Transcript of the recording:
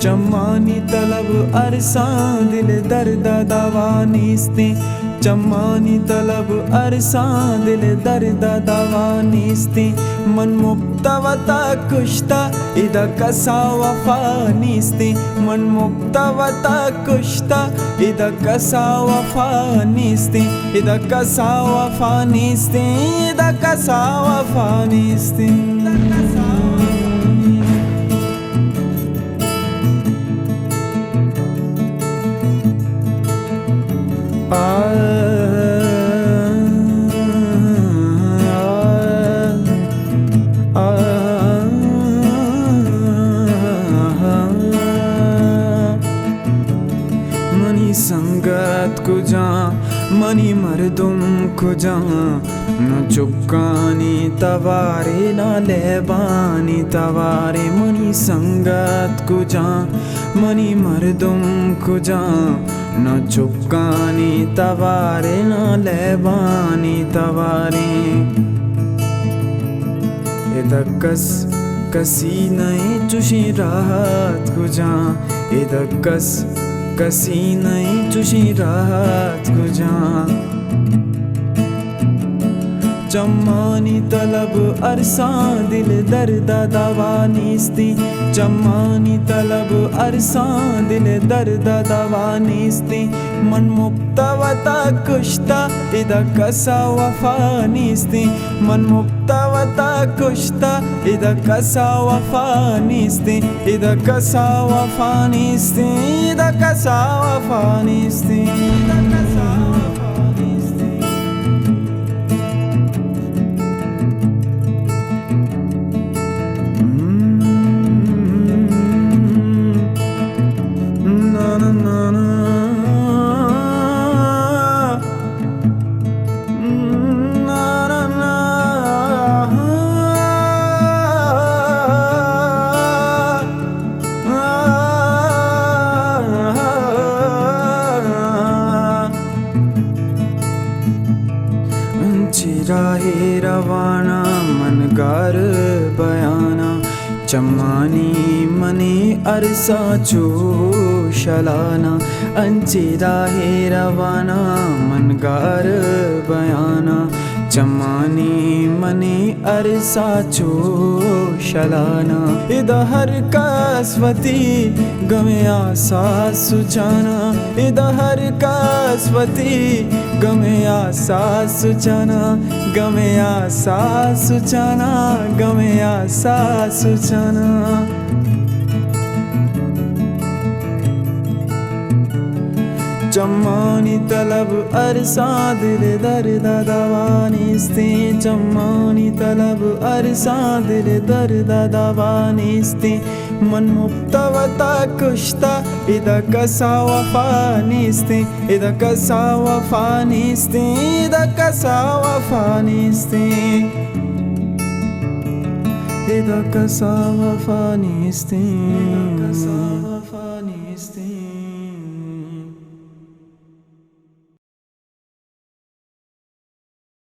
चम्मानी तलब अरसां दिल दर्द दवानीस्ती चम्मानी तलब अरसां दिल दर्द दवानीस्ती मन मुक्तवता कुश्ता इदा कसा वफानीस्ती मन मुक्तवता कुश्ता इदा कसा वफानीस्ती इदा कसा वफानीस्ती इदा कसा वफानीस्ती मनी संगत को जा मनी मर्दुम को जा न चुक्कानी तवारे न लेबानी तवारे मनी संगत को जा मनी मर्दुम को जा न चुक्कानी तवारे न लेबानी तवारे इदकस कसी नई चुशी राहत गुजा इदकस कसी नई चुशी राहत गुजा चम्मानी तलब अरसां दिल दर्द दवानीस्ती चम्मानी तलब अरसां दिल दर्द दवानीस्ती मन मुक्तवता कुश्ता इदा कसा वफानीस्ती मन मुक्तवता कुश्ता इदा कसा वफानीस्ती इदा कसा वफानीस्ती इदा कसा वफानीस्ती इदा कसा राहे रवाना मनगार बयाना चम्मानी मने अरसा चोशलाना अंची राहे रवाना मनगार बयाना चम्मानी मने अरसा चोशलाना इदा हर कास्वती गमे आसा सुचाना इदा हर कास्वती गमे आसा सुचाना गमे आसा सुचाना गमे आसा सुचाना चम्मानी तलब अरसां दिल दर्द दवानीस्ती चम्मानी तलब अरसां दिल दर्द दवानीस्ती मन मुक्तवता कुश्ता इदा कसा वफानीस्ती इदा कसा वफानीस्ती इदा कसा वफानीस्ती इदा कसा वफानीस्ती